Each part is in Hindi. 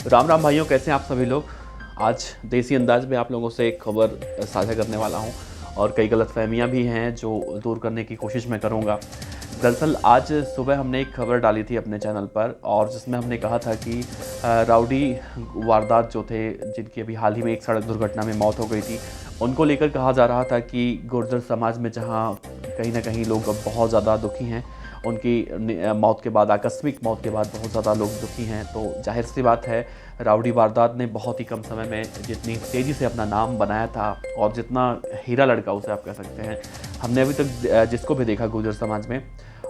राम राम भाइयों, कैसे हैं आप सभी लोग। आज देसी अंदाज में आप लोगों से एक खबर साझा करने वाला हूं और कई गलतफहमियां भी हैं जो दूर करने की कोशिश मैं करूंगा। दरअसल आज सुबह हमने एक खबर डाली थी अपने चैनल पर और जिसमें हमने कहा था कि राउडी वारदात जो थे, जिनकी अभी हाल ही में एक सड़क दुर्घटना में मौत हो गई थी, उनको लेकर कहा जा रहा था कि गुर्जर समाज में जहां कहीं ना कहीं लोग अब बहुत ज़्यादा दुखी हैं, उनकी मौत के बाद, आकस्मिक मौत के बाद बहुत ज़्यादा लोग दुखी हैं। तो जाहिर सी बात है, राउडी वारदात ने बहुत ही कम समय में जितनी तेज़ी से अपना नाम बनाया था और जितना हीरा लड़का उसे आप कह सकते हैं, हमने अभी तक जिसको भी देखा गुर्जर समाज में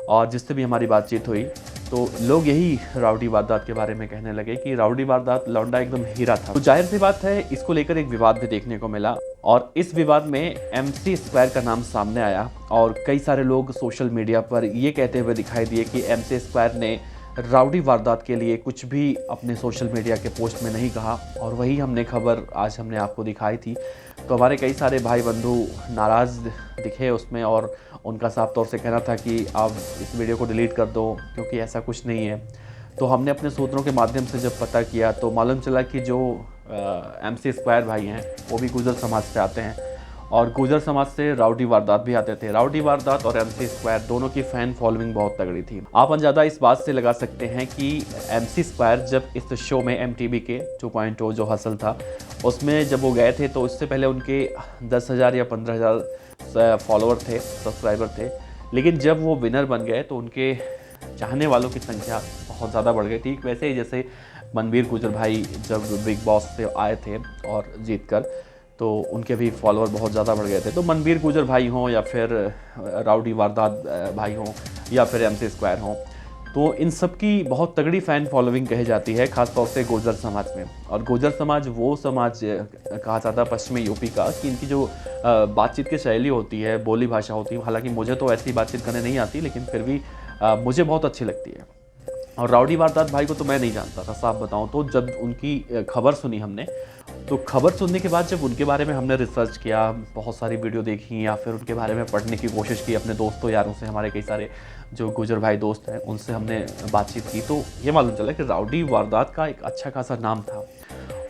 और जिससे भी हमारी बातचीत हुई, तो लोग यही राउडी वारदात के बारे में कहने लगे कि राउडी वारदात लौंडा एकदम हीरा था। तो जाहिर सी बात है, इसको लेकर एक विवाद भी देखने को मिला और इस विवाद में एमसी स्क्वायर का नाम सामने आया और कई सारे लोग सोशल मीडिया पर ये कहते हुए दिखाई दिए कि एमसी स्क्वायर ने राउडी वारदात के लिए कुछ भी अपने सोशल मीडिया के पोस्ट में नहीं कहा और वही हमने खबर आज हमने आपको दिखाई थी। तो हमारे कई सारे भाई बंधु नाराज़ दिखे उसमें और उनका साफ तौर से कहना था कि आप इस वीडियो को डिलीट कर दो क्योंकि ऐसा कुछ नहीं है। तो हमने अपने सूत्रों के माध्यम से जब पता किया तो मालूम चला कि जो एमसी स्क्वायर भाई हैं वो भी गुर्जर समाज से आते हैं और गुर्जर समाज से राउडी वारदात भी आते थे। राउडी वारदात और एमसी स्क्वायर दोनों की फ़ैन फॉलोइंग बहुत तगड़ी थी। आप अंदाज़ा इस बात से लगा सकते हैं कि एमसी स्क्वायर जब इस शो में एमटीवी के 2.0 जो हसल था उसमें जब वो गए थे तो इससे पहले उनके 10,000 या 15,000 फॉलोअर थे, सब्सक्राइबर थे। लेकिन जब वो विनर बन गए तो उनके चाहने वालों की संख्या बहुत ज़्यादा बढ़ गई। ठीक वैसे ही जैसे मनवीर गुर्जर भाई जब बिग बॉस से आए थे और जीत कर, तो उनके भी फॉलोअर बहुत ज़्यादा बढ़ गए थे। तो मनवीर गुर्जर भाई हों या फिर राउडी वारदात भाई हों या फिर एमसी स्क्वायर हों, तो इन सब की बहुत तगड़ी फ़ैन फॉलोइंग कही जाती है, ख़ासतौर से गुर्जर समाज में। और गुर्जर समाज वो समाज कहा जाता है पश्चिमी यूपी का कि इनकी जो बातचीत की शैली होती है, बोली भाषा होती है, हालांकि मुझे तो ऐसी बातचीत करने नहीं आती, लेकिन फिर भी मुझे बहुत अच्छी लगती है। और राउडी वारदात भाई को तो मैं नहीं जानता था, साफ बताऊं तो। जब उनकी खबर सुनी हमने, तो खबर सुनने के बाद जब उनके बारे में हमने रिसर्च किया, बहुत सारी वीडियो देखी या फिर उनके बारे में पढ़ने की कोशिश की अपने दोस्तों यारों से, हमारे कई सारे जो गुर्जर भाई दोस्त हैं उनसे हमने बातचीत की, तो ये मालूम चला कि राउडी वारदात का एक अच्छा खासा नाम था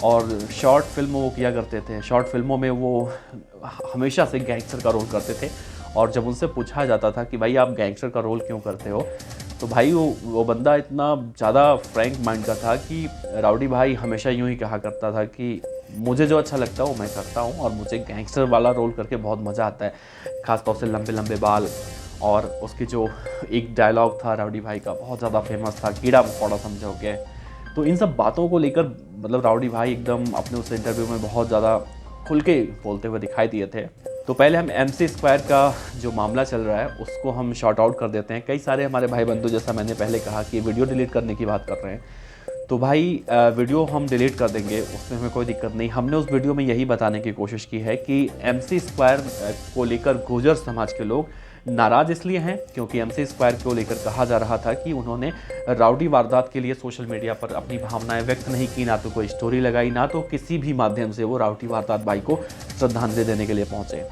और शॉर्ट फिल्म वो किया करते थे। शॉर्ट फिल्मों में वो हमेशा से गैंगस्टर का रोल करते थे और जब उनसे पूछा जाता था कि भाई आप गैंगस्टर का रोल क्यों करते हो, तो भाई वो बंदा इतना ज़्यादा फ्रैंक माइंड का था कि राउडी भाई हमेशा यूँ ही कहा करता था कि मुझे जो अच्छा लगता है वो मैं करता हूँ और मुझे गैंगस्टर वाला रोल करके बहुत मज़ा आता है, ख़ासतौर से लंबे लंबे बाल। और उसकी जो एक डायलॉग था राउडी भाई का, बहुत ज़्यादा फेमस था, कीड़ा मकोड़ा समझोगे। तो इन सब बातों को लेकर मतलब राउडी भाई एकदम अपने उस इंटरव्यू में बहुत ज़्यादा खुल के बोलते हुए दिखाई दिए थे। तो पहले हम एमसी स्क्वायर का जो मामला चल रहा है उसको हम शॉर्ट आउट कर देते हैं। कई सारे हमारे भाई बंधु, जैसा मैंने पहले कहा, कि वीडियो डिलीट करने की बात कर रहे हैं, तो भाई वीडियो हम डिलीट कर देंगे, उसमें हमें कोई दिक्कत नहीं। हमने उस वीडियो में यही बताने की कोशिश की है कि एमसी स्क्वायर को लेकर गुर्जर समाज के लोग नाराज़ इसलिए हैं क्योंकि एमसी स्क्वायर को लेकर कहा जा रहा था कि उन्होंने राउडी वारदात के लिए सोशल मीडिया पर अपनी भावनाएं व्यक्त नहीं की, ना तो कोई स्टोरी लगाई, ना तो किसी भी माध्यम से वो राउडी वारदात भाई को श्रद्धांजलि देने के लिए पहुंचे।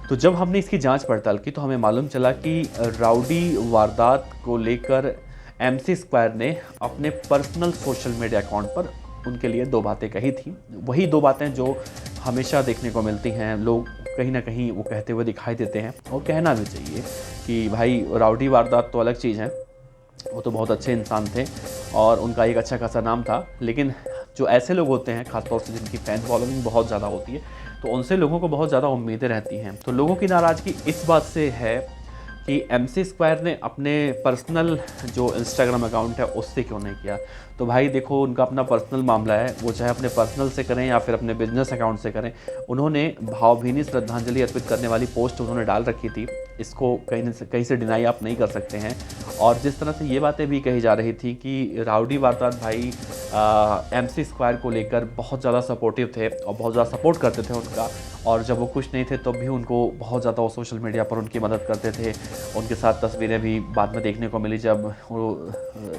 तो जब हमने इसकी जांच पड़ताल की तो हमें मालूम चला कि राउडी वारदात को लेकर एमसी स्क्वायर ने अपने पर्सनल सोशल मीडिया अकाउंट पर उनके लिए दो बातें कही थी। वही दो बातें जो हमेशा देखने को मिलती हैं, लोग कहीं ना कहीं वो कहते हुए दिखाई देते हैं और कहना भी चाहिए कि भाई राउडी वारदात तो अलग चीज़ है, वो तो बहुत अच्छे इंसान थे और उनका एक अच्छा खासा नाम था। लेकिन जो ऐसे लोग होते हैं, खासतौर से जिनकी फ़ैन फॉलोइंग बहुत ज़्यादा होती है, तो उनसे लोगों को बहुत ज़्यादा उम्मीदें रहती हैं। तो लोगों की नाराज़गी इस बात से है कि एमसी स्क्वायर ने अपने पर्सनल जो इंस्टाग्राम अकाउंट है उससे क्यों नहीं किया। तो भाई देखो, उनका अपना पर्सनल मामला है, वो चाहे अपने पर्सनल से करें या फिर अपने बिजनेस अकाउंट से करें। उन्होंने भावभीनी श्रद्धांजलि अर्पित करने वाली पोस्ट उन्होंने डाल रखी थी, इसको कहीं से डिनाई आप नहीं कर सकते हैं। और जिस तरह से ये बातें भी कही जा रही थी कि राउडी वारदात भाई एमसी स्क्वायर को लेकर बहुत ज़्यादा सपोर्टिव थे और बहुत ज़्यादा सपोर्ट करते थे उनका, और जब वो खुश नहीं थे तब भी उनको बहुत ज़्यादा वो सोशल मीडिया पर उनकी मदद करते थे। उनके साथ तस्वीरें भी बाद में देखने को मिली जब वो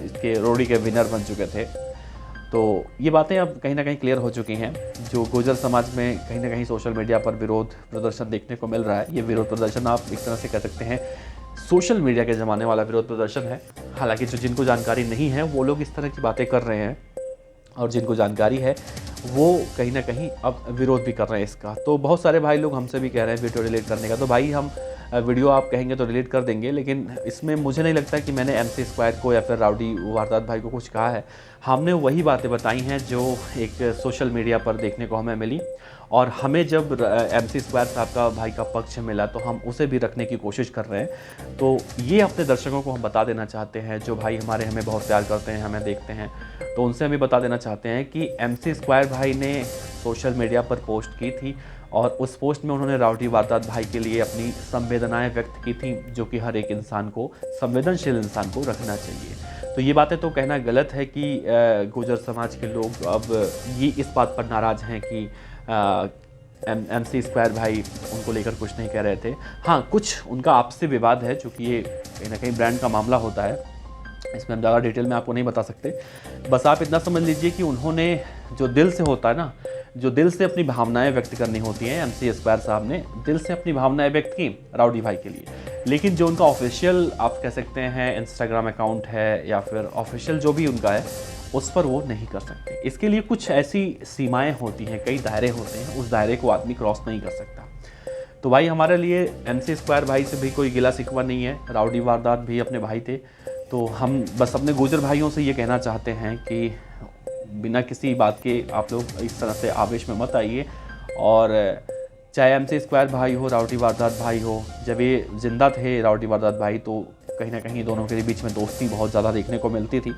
इसके रोडी के विनर बन चुके थे। तो ये बातें अब कहीं ना कहीं क्लियर हो चुकी हैं। जो गुर्जर समाज में कहीं ना कहीं सोशल मीडिया पर विरोध प्रदर्शन देखने को मिल रहा है, ये विरोध प्रदर्शन आप एक तरह से कह सकते हैं सोशल मीडिया के ज़माने वाला विरोध प्रदर्शन है। हालांकि जो जिनको जानकारी नहीं है वो लोग इस तरह की बातें कर रहे हैं और जिनको जानकारी है वो कहीं ना कहीं अब विरोध भी कर रहे हैं इसका। तो बहुत सारे भाई लोग हमसे भी कह रहे हैं वीडियो डिलीट करने का। तो भाई हम वीडियो आप कहेंगे तो डिलीट कर देंगे, लेकिन इसमें मुझे नहीं लगता कि मैंने MC स्क्वायर को या फिर राउडी वारदात भाई को कुछ कहा है। हमने वही बातें बताई हैं जो एक सोशल मीडिया पर देखने को हमें मिली, और हमें जब MC स्क्वायर साहब का भाई का पक्ष मिला तो हम उसे भी रखने की कोशिश कर रहे हैं। तो ये अपने दर्शकों को हम बता देना चाहते हैं, जो भाई हमें बहुत प्यार करते हैं, हमें देखते हैं, तो उनसे हमें बता देना चाहते हैं कि MC स्क्वायर भाई ने सोशल मीडिया पर पोस्ट की थी, और उस पोस्ट में उन्होंने राउडी वारदात भाई के लिए अपनी संवेदनाएं व्यक्त की थी, जो कि हर एक इंसान को, संवेदनशील इंसान को रखना चाहिए। तो ये बातें तो कहना गलत है कि गुर्जर समाज के लोग अब ये इस बात पर नाराज़ हैं कि MC स्क्वायर भाई उनको लेकर कुछ नहीं कह रहे थे। हाँ, कुछ उनका आपसी विवाद है, चूँकि ये कहीं ना कहीं ब्रांड का मामला होता है, इसमें हम ज़्यादा डिटेल में आपको नहीं बता सकते। बस आप इतना समझ लीजिए कि उन्होंने जो दिल से होता है ना, जो दिल से अपनी भावनाएं व्यक्त करनी होती हैं, MC स्क्वायर साहब ने दिल से अपनी भावनाएं व्यक्त की राउडी भाई के लिए। लेकिन जो उनका ऑफिशियल आप कह सकते हैं इंस्टाग्राम अकाउंट है या फिर ऑफिशियल जो भी उनका है, उस पर वो नहीं कर सकते। इसके लिए कुछ ऐसी सीमाएं होती हैं, कई दायरे होते हैं, उस दायरे को आदमी क्रॉस नहीं कर सकता। तो भाई हमारे लिए MC स्क्वायर भाई से भी कोई गिला शिकवा नहीं है, राउडी वारदात भी अपने भाई थे। तो हम बस अपने गुर्जर भाइयों से ये कहना चाहते हैं कि बिना किसी बात के आप लोग इस तरह से आवेश में मत आइए। और चाहे MC स्क्वायर भाई हो, राउडी वारदात भाई हो, जब ये ज़िंदा थे राउडी वारदात भाई, तो कहीं ना कहीं दोनों के बीच में दोस्ती बहुत ज़्यादा देखने को मिलती थी।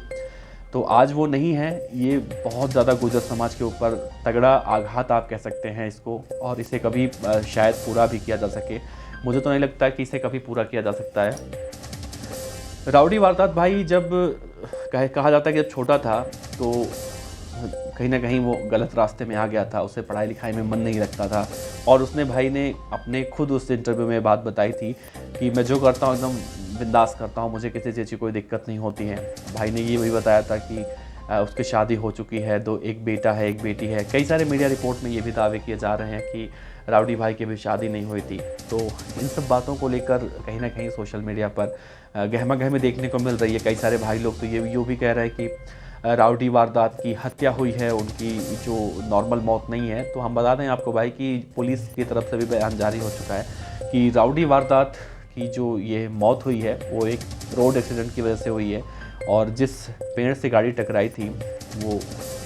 तो आज वो नहीं है। ये बहुत ज़्यादा गुर्जर समाज के ऊपर तगड़ा आघात आप कह सकते हैं इसको, और इसे कभी शायद पूरा भी किया जा सके। मुझे तो नहीं लगता कि इसे कभी पूरा किया जा सकता है। राउडी वारदात भाई जब कहा जाता है कि जब छोटा था तो कहीं ना कहीं वो गलत रास्ते में आ गया था, उसे पढ़ाई लिखाई में मन नहीं लगता था, और उसने भाई ने अपने खुद उस इंटरव्यू में बात बताई थी कि मैं जो करता हूँ एकदम बिंदास करता हूँ, मुझे किसी चीज़ की कोई दिक्कत नहीं होती है। भाई ने ये भी बताया था कि उसकी शादी हो चुकी है, एक बेटा है, एक बेटी है। कई सारे मीडिया रिपोर्ट में ये भी दावे किए जा रहे हैं कि राउडी भाई की भी शादी नहीं हुई थी। तो इन सब बातों को लेकर कहीं ना कहीं सोशल मीडिया पर गहमा गहमी देखने को मिल रही है। कई सारे भाई लोग तो ये भी कह रहे हैं कि राउडी वारदात की हत्या हुई है, उनकी जो नॉर्मल मौत नहीं है। तो हम बता दें आपको भाई कि पुलिस की तरफ से भी बयान जारी हो चुका है कि राउडी वारदात की जो ये मौत हुई है वो एक रोड एक्सीडेंट की वजह से हुई है, और जिस पेड़ से गाड़ी टकराई थी वो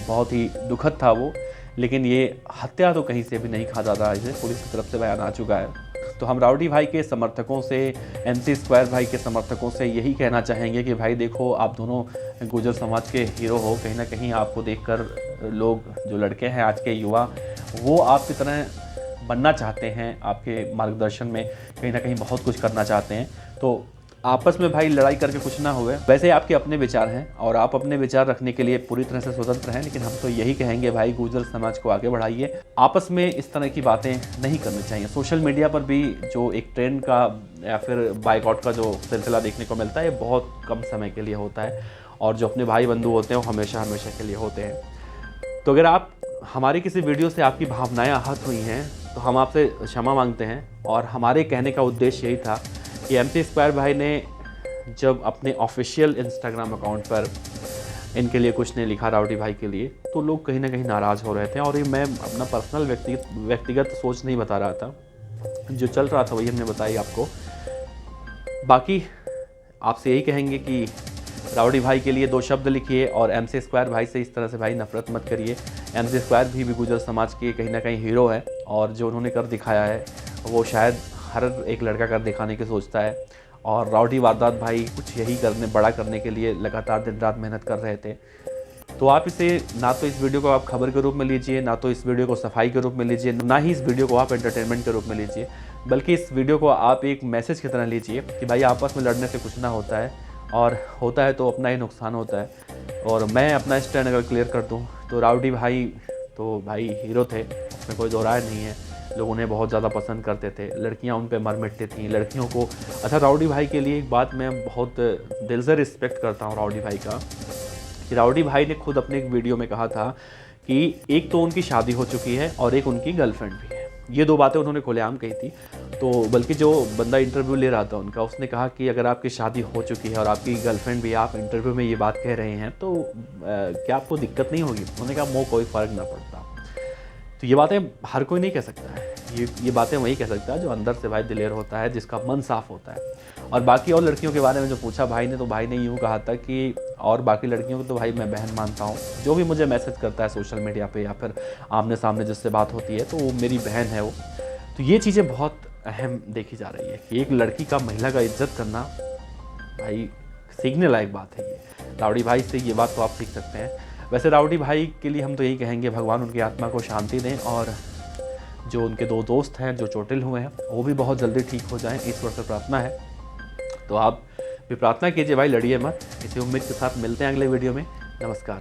बहुत ही दुखद था वो, लेकिन ये हत्या तो कहीं से भी नहीं कहा जाता, इसे पुलिस की तरफ से बयान आ चुका है। तो हम राउडी भाई के समर्थकों से, MC स्क्वायर भाई के समर्थकों से यही कहना चाहेंगे कि भाई देखो, आप दोनों गुर्जर समाज के हीरो हो। कहीं ना कहीं आपको देखकर लोग, जो लड़के हैं आज के युवा, वो आपकी तरह बनना चाहते हैं, आपके मार्गदर्शन में कहीं ना कहीं बहुत कुछ करना चाहते हैं। तो आपस में भाई लड़ाई करके कुछ ना हुए। वैसे आपके अपने विचार हैं और आप अपने विचार रखने के लिए पूरी तरह से स्वतंत्र हैं, लेकिन हम तो यही कहेंगे भाई, गुर्जर समाज को आगे बढ़ाइए। आपस में इस तरह की बातें नहीं करनी चाहिए। सोशल मीडिया पर भी जो एक ट्रेंड का या फिर बाइकआउट का जो सिलसिला देखने को मिलता है, ये बहुत कम समय के लिए होता है, और जो अपने भाई बंधु होते हैं वो हमेशा हमेशा के लिए होते हैं। तो अगर आप हमारी किसी वीडियो से आपकी भावनाएं आहत हुई हैं तो हम आपसे क्षमा मांगते हैं। और हमारे कहने का उद्देश्य यही था कि MC स्क्वायर भाई ने जब अपने ऑफिशियल इंस्टाग्राम अकाउंट पर इनके लिए कुछ नहीं लिखा, राउडी भाई के लिए, तो लोग कहीं ना कहीं नाराज़ हो रहे थे। और ये मैं अपना पर्सनल व्यक्तिगत सोच नहीं बता रहा था, जो चल रहा था वही हमने बताई आपको। बाकी आपसे यही कहेंगे कि राउडी भाई के लिए 2 शब्द लिखिए, और MC स्क्वायर भाई से इस तरह से भाई नफरत मत करिए। MC स्क्वायर भी गुर्जर समाज के कहीं ना कहीं हीरो है, और जो उन्होंने कर दिखाया है वो शायद हर एक लड़का कर दिखाने की सोचता है। और राउडी वारदात भाई कुछ यही बड़ा करने के लिए लगातार दिन रात मेहनत कर रहे थे। तो आप इसे, ना तो इस वीडियो को आप खबर के रूप में लीजिए, ना तो इस वीडियो को सफाई के रूप में लीजिए, ना ही इस वीडियो को आप एंटरटेनमेंट के रूप में लीजिए, बल्कि इस वीडियो को आप एक मैसेज की तरह लीजिए कि भाई आपस में लड़ने से कुछ ना होता है, और होता है तो अपना ही नुकसान होता है। और मैं अपना स्टैंड अगर क्लियर कर दूँ तो राउडी भाई तो भाई हीरो थे, उसमें कोई दो राय नहीं है। लोग उन्हें बहुत ज़्यादा पसंद करते थे, लड़कियां उन पे मर मिटती थी, लड़कियों को। अच्छा, राउडी भाई के लिए एक बात मैं बहुत दिल से रिस्पेक्ट करता हूँ राउडी भाई का, कि राउडी भाई ने खुद अपने एक वीडियो में कहा था कि एक तो उनकी शादी हो चुकी है और एक उनकी गर्लफ्रेंड भी है। ये 2 बातें उन्होंने खुलेआम कही थी। तो बल्कि जो बंदा इंटरव्यू ले रहा था उनका, उसने कहा कि अगर आपकी शादी हो चुकी है और आपकी गर्लफ्रेंड भी, आप इंटरव्यू में ये बात कह रहे हैं, तो क्या आपको दिक्कत नहीं होगी? उन्होंने कहा मो कोई फ़र्क ना पड़ता। तो ये बातें हर कोई नहीं कह सकता है। ये बातें वही कह सकता है जो अंदर से भाई दिलेर होता है, जिसका मन साफ़ होता है। और बाकी और लड़कियों के बारे में जो पूछा भाई ने, तो भाई ने यूँ कहा था कि और बाकी लड़कियों को तो भाई मैं बहन मानता हूँ। जो भी मुझे मैसेज करता है सोशल मीडिया पे या फिर आमने-सामने जिससे बात होती है, तो वो मेरी बहन है वो। तो ये चीज़ें बहुत अहम देखी जा रही है कि एक लड़की का, महिला का इज़्ज़त करना, भाई सीखने लायक बात है ये। राउडी भाई से ये बात तो आप सीख सकते हैं। वैसे राउडी भाई के लिए हम तो यही कहेंगे, भगवान उनकी आत्मा को शांति दें, और जो उनके 2 दोस्त हैं जो चोटिल हुए हैं, वो भी बहुत जल्दी ठीक हो जाएँ, ईश्वर से प्रार्थना है। तो आप भी प्रार्थना कीजिए भाई, लड़िए मत। इसी उम्मीद के साथ मिलते हैं अगले वीडियो में। नमस्कार।